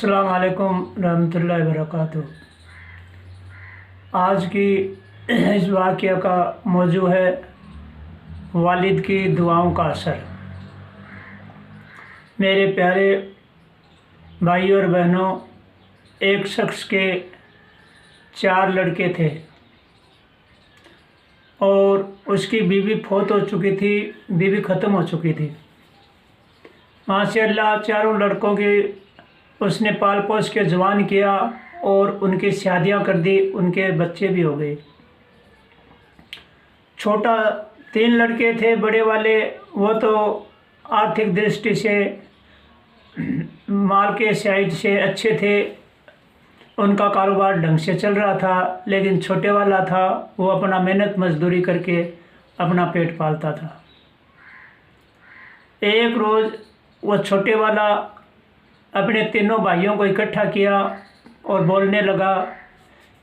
अस्सलाम वालेकुम रहमतुल्लाहि वबरकातुहू। आज की इस वाक़या का मौजू है वालिद की दुआओं का असर। मेरे प्यारे भाई और बहनों, एक शख्स के 4 लड़के थे और उसकी बीवी फौत हो चुकी थी, बीवी ख़त्म हो चुकी थी। माशाअल्लाह चारों लड़कों की उसने पाल पोस के जवान किया और उनकी शादियां कर दी, उनके बच्चे भी हो गए। छोटा 3 लड़के थे, बड़े वाले वो तो आर्थिक दृष्टि से माल के साइड से अच्छे थे, उनका कारोबार ढंग से चल रहा था। लेकिन छोटे वाला था, वो अपना मेहनत मजदूरी करके अपना पेट पालता था। एक रोज़ वो छोटे वाला अपने तीनों भाइयों को इकट्ठा किया और बोलने लगा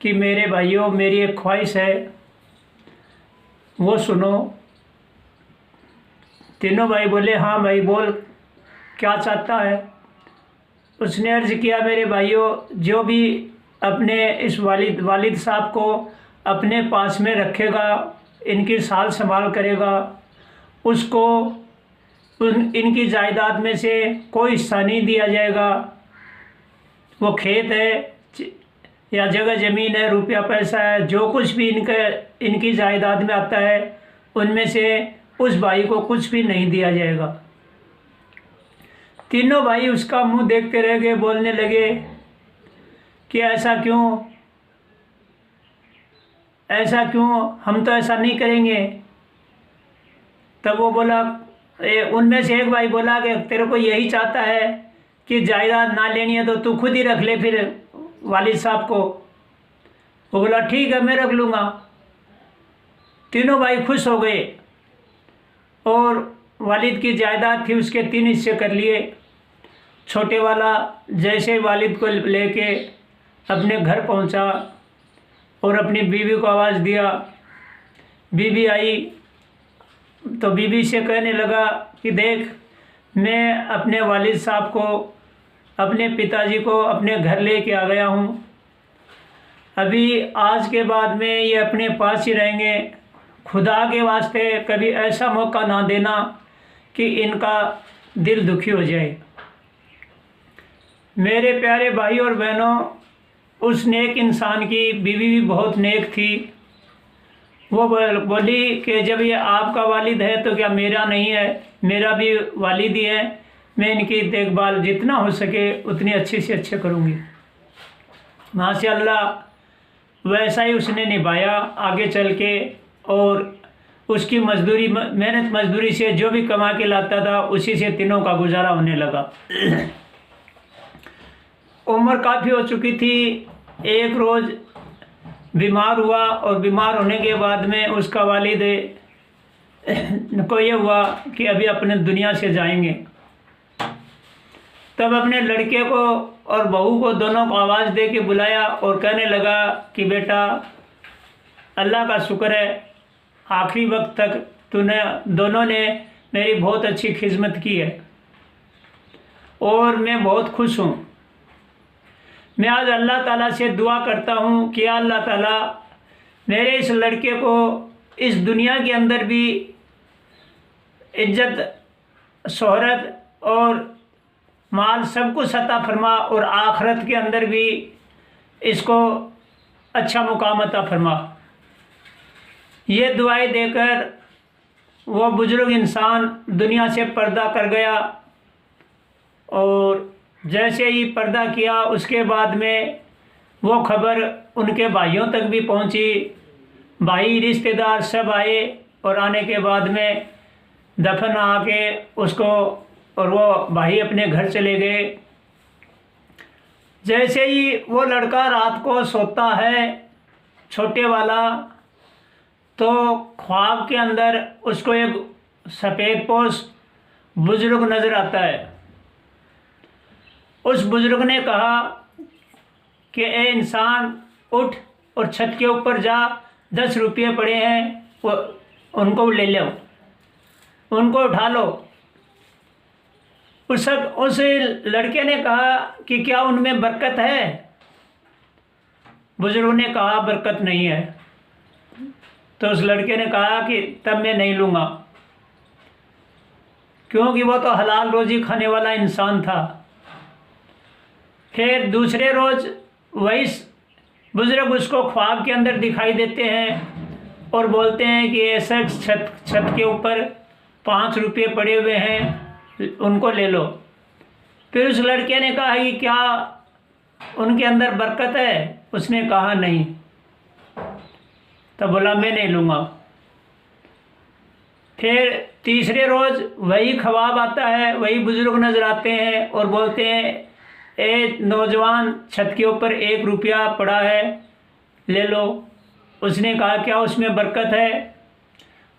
कि मेरे भाइयों, मेरी एक ख्वाहिश है, वो सुनो। तीनों भाई बोले, हाँ भाई बोल, क्या चाहता है। उसने अर्ज़ किया, मेरे भाइयों, जो भी अपने इस वालिद साहब को अपने पास में रखेगा, इनकी साल संभाल करेगा, उसको इनकी जायदाद में से कोई हिस्सा नहीं दिया जाएगा। वो खेत है या जगह ज़मीन है, रुपया पैसा है, जो कुछ भी इनकी जायदाद में आता है, उनमें से उस भाई को कुछ भी नहीं दिया जाएगा। तीनों भाई उसका मुंह देखते रह गए, बोलने लगे कि ऐसा क्यों, ऐसा क्यों, हम तो ऐसा नहीं करेंगे। तब वो बोला, उनमें से एक भाई बोला कि तेरे को यही चाहता है कि जायदाद ना लेनी है तो तू खुद ही रख ले फिर वालिद साहब को। वो बोला, ठीक है, मैं रख लूँगा। तीनों भाई खुश हो गए और वालिद की जायदाद थी, उसके 3 हिस्से कर लिए। छोटे वाला जैसे वालिद को लेके अपने घर पहुंचा और अपनी बीवी को आवाज़ दिया। बीवी आई तो बीवी से कहने लगा कि देख, मैं अपने वालिद साहब को, अपने पिताजी को अपने घर लेके आ गया हूँ। अभी आज के बाद में ये अपने पास ही रहेंगे। खुदा के वास्ते कभी ऐसा मौका ना देना कि इनका दिल दुखी हो जाए। मेरे प्यारे भाई और बहनों, उस नेक इंसान की बीवी भी बहुत नेक थी। वो बोली कि जब ये आपका वालिद है तो क्या मेरा नहीं है, मेरा भी वालिद ही है, मैं इनकी देखभाल जितना हो सके उतनी अच्छी से अच्छे करूँगी। माशाअल्लाह वैसा ही उसने निभाया आगे चल के, और उसकी मजदूरी, मेहनत मजदूरी से जो भी कमा के लाता था उसी से तीनों का गुजारा होने लगा। उम्र काफ़ी हो चुकी थी। एक रोज़ बीमार हुआ और बीमार होने के बाद में उसका वालिद को ये हुआ कि अभी अपने दुनिया से जाएंगे। तब अपने लड़के को और बहू को दोनों को आवाज़ दे के बुलाया और कहने लगा कि बेटा, अल्लाह का शुक्र है, आखिरी वक्त तक दोनों ने मेरी बहुत अच्छी खिदमत की है और मैं बहुत खुश हूँ। मैं आज अल्लाह ताला से दुआ करता हूँ कि अल्लाह ताला मेरे इस लड़के को इस दुनिया के अंदर भी इज्जत, शोहरत और माल सब कुछ अता फरमा, और आखिरत के अंदर भी इसको अच्छा मुकाम अता फरमा। ये दुआएं देकर वो बुजुर्ग इंसान दुनिया से पर्दा कर गया। और जैसे ही पर्दा किया उसके बाद में वो खबर उनके भाइयों तक भी पहुंची। भाई रिश्तेदार सब आए और आने के बाद में दफन आके उसको, और वो भाई अपने घर चले गए। जैसे ही वो लड़का रात को सोता है, छोटे वाला, तो ख्वाब के अंदर उसको एक सफ़ेद पोश बुजुर्ग नज़र आता है। उस बुजुर्ग ने कहा कि ए इंसान, उठ और छत के ऊपर जा, 10 रुपये पड़े हैं, वो उनको ले लो, उनको उठा लो। उस लड़के ने कहा कि क्या उनमें बरकत है? बुजुर्ग ने कहा बरकत नहीं है। तो उस लड़के ने कहा कि तब मैं नहीं लूँगा, क्योंकि वो तो हलाल रोजी खाने वाला इंसान था। फिर दूसरे रोज़ वही बुजुर्ग उसको ख्वाब के अंदर दिखाई देते हैं और बोलते हैं कि ऐसा छत के ऊपर 5 रुपये पड़े हुए हैं, उनको ले लो। फिर उस लड़के ने कहा कि क्या उनके अंदर बरकत है? उसने कहा नहीं। तब बोला मैं नहीं लूँगा। फिर तीसरे रोज़ वही ख्वाब आता है, वही बुजुर्ग नज़र आते हैं और बोलते हैं ए नौजवान, छत के ऊपर 1 रुपया पड़ा है, ले लो। उसने कहा क्या उसमें बरकत है?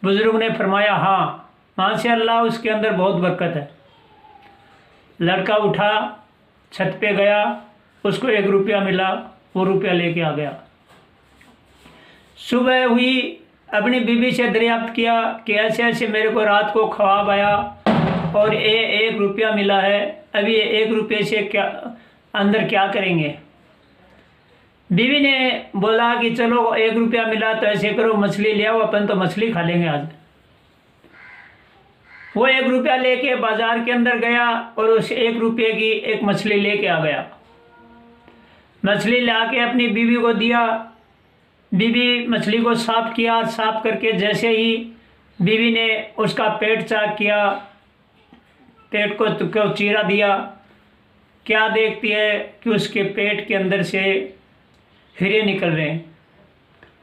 बुजुर्ग ने फरमाया हाँ माशाअल्लाह, उसके अंदर बहुत बरकत है। लड़का उठा, छत पे गया, उसको 1 रुपया मिला, वो रुपया लेके आ गया। सुबह हुई, अपनी बीवी से दरियाफ्त किया कि ऐसे ऐसे मेरे को रात को ख्वाब आया और 1 रुपया मिला है, अभी 1 रुपये से क्या अंदर क्या करेंगे? बीवी ने बोला कि चलो 1 रुपया मिला तो ऐसे करो मछली ले आओ, अपन तो मछली खा लेंगे आज। वो 1 रुपया लेके बाजार के अंदर गया और उस 1 रुपये की एक मछली लेके आ गया। मछली ला के अपनी बीवी को दिया। बीवी मछली को साफ किया, साफ करके जैसे ही बीवी ने उसका पेट चाक किया, पेट को चीरा दिया, क्या देखती है कि उसके पेट के अंदर से हीरे निकल रहे हैं।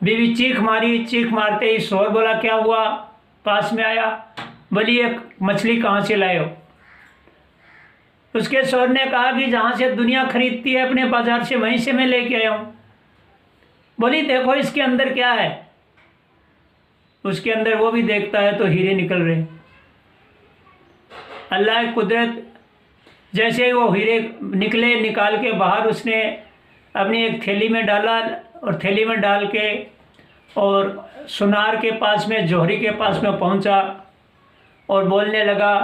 बीवी चीख मारी, चीख मारते ही शोर बोला क्या हुआ? पास में आया, बोली ये मछली कहाँ से लाए हो? उसके शोर ने कहा कि जहाँ से दुनिया खरीदती है अपने बाजार से, वहीं से मैं लेके आया हूँ। बोली देखो इसके अंदर क्या है। उसके अंदर वो भी देखता है तो हीरे निकल रहे। अल्लाह की कुदरत, जैसे ही वो हीरे निकले, निकाल के बाहर उसने अपनी एक थैली में डाला और थैली में डाल के और सुनार के पास में, जौहरी के पास में पहुंचा और बोलने लगा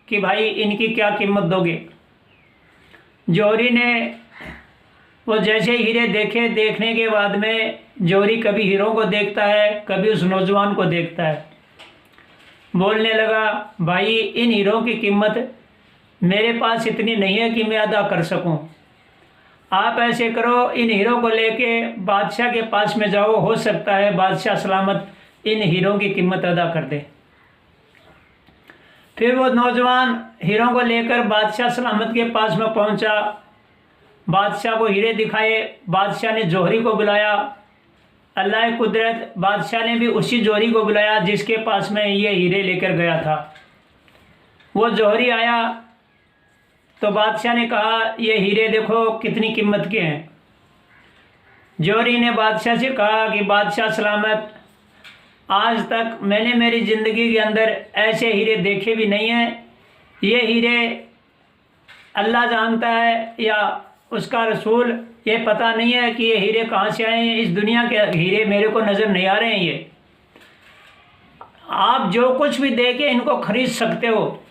कि भाई इनकी क्या कीमत दोगे? जौहरी ने वो जैसे हीरे देखे, देखने के बाद में जौहरी कभी हीरों को देखता है, कभी उस नौजवान को देखता है। बोलने लगा भाई इन हीरों की कीमत मेरे पास इतनी नहीं है कि मैं अदा कर सकूं। आप ऐसे करो, इन हीरों को लेके बादशाह के पास में जाओ, हो सकता है बादशाह सलामत इन हीरों की कीमत अदा कर दे। फिर वो नौजवान हीरों को लेकर बादशाह सलामत के पास में पहुंचा। बादशाह को हीरे दिखाए। बादशाह ने जौहरी को बुलाया। अल्लाह की कुदरत, बादशाह ने भी उसी जौहरी को बुलाया जिसके पास में ये हीरे लेकर गया था। वो जौहरी आया तो बादशाह ने कहा ये हीरे देखो कितनी कीमत के हैं। जौहरी ने बादशाह से कहा कि बादशाह सलामत, आज तक मैंने मेरी ज़िंदगी के अंदर ऐसे हीरे देखे भी नहीं हैं। ये हीरे अल्लाह जानता है या उसका रसूल, ये पता नहीं है कि ये हीरे कहाँ से आए हैं। इस दुनिया के हीरे मेरे को नज़र नहीं आ रहे हैं। ये आप जो कुछ भी दे के इनको खरीद सकते हो,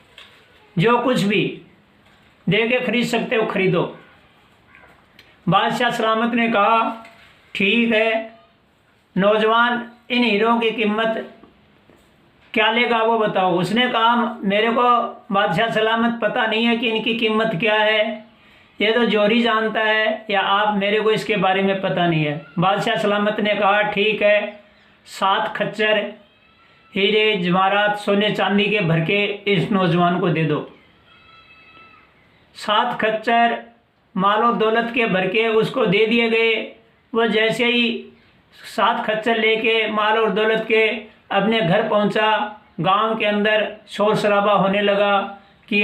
जो कुछ भी दे के खरीद सकते हो, खरीदो। बादशाह सलामत ने कहा ठीक है, नौजवान इन हीरों की कीमत क्या लेगा वो बताओ। उसने कहा मेरे को बादशाह सलामत पता नहीं है कि इनकी कीमत क्या है, ये तो जौहरी जानता है, या आप, मेरे को इसके बारे में पता नहीं है। बादशाह सलामत ने कहा ठीक है, 7 खच्चर हीरे जवाहरात सोने चांदी के भर के इस नौजवान को दे दो। 7 खच्चर मालो दौलत के भर के उसको दे दिए गए। वह जैसे ही 7 खच्चर लेके माल और दौलत के अपने घर पहुंचा, गांव के अंदर शोर शराबा होने लगा कि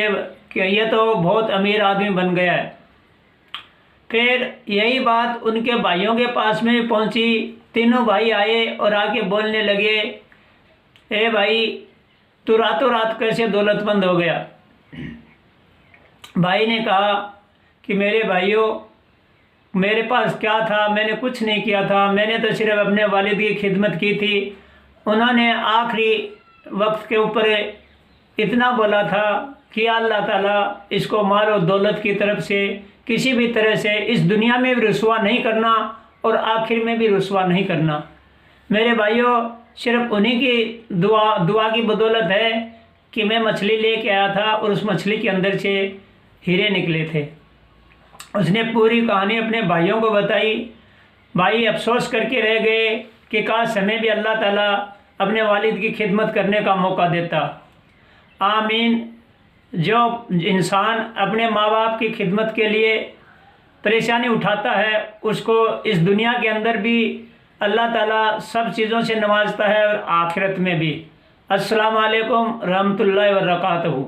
ये तो बहुत अमीर आदमी बन गया है। फिर यही बात उनके भाइयों के पास में भी पहुंची। तीनों भाई आए और आके बोलने लगे ए भाई, तू रातों रात कैसे दौलतमंद हो गया? भाई ने कहा कि मेरे भाइयों, मेरे पास क्या था? मैंने कुछ नहीं किया था, मैंने तो सिर्फ अपने वालिद की खिदमत की थी। उन्होंने आखिरी वक्त के ऊपर इतना बोला था कि अल्लाह ताला इसको माल और दौलत की तरफ से किसी भी तरह से इस दुनिया में भी रुसवा नहीं करना और आखिर में भी रुसवा नहीं करना। मेरे भाइयों, सिर्फ उन्हीं की दुआ की बदौलत है कि मैं मछली लेके आया था और उस मछली के अंदर से हीरे निकले थे। उसने पूरी कहानी अपने भाइयों को बताई। भाई अफसोस करके रह गए कि काश हमें भी अल्लाह ताला अपने वालिद की खिदमत करने का मौका देता। आमीन। जो इंसान अपने माँ बाप की खिदमत के लिए परेशानी उठाता है उसको इस दुनिया के अंदर भी अल्लाह ताला सब चीज़ों से नवाजता है और आखिरत में भी। अस्सलाम वालेकुम रहमतुल्लाहि व बरकातहू।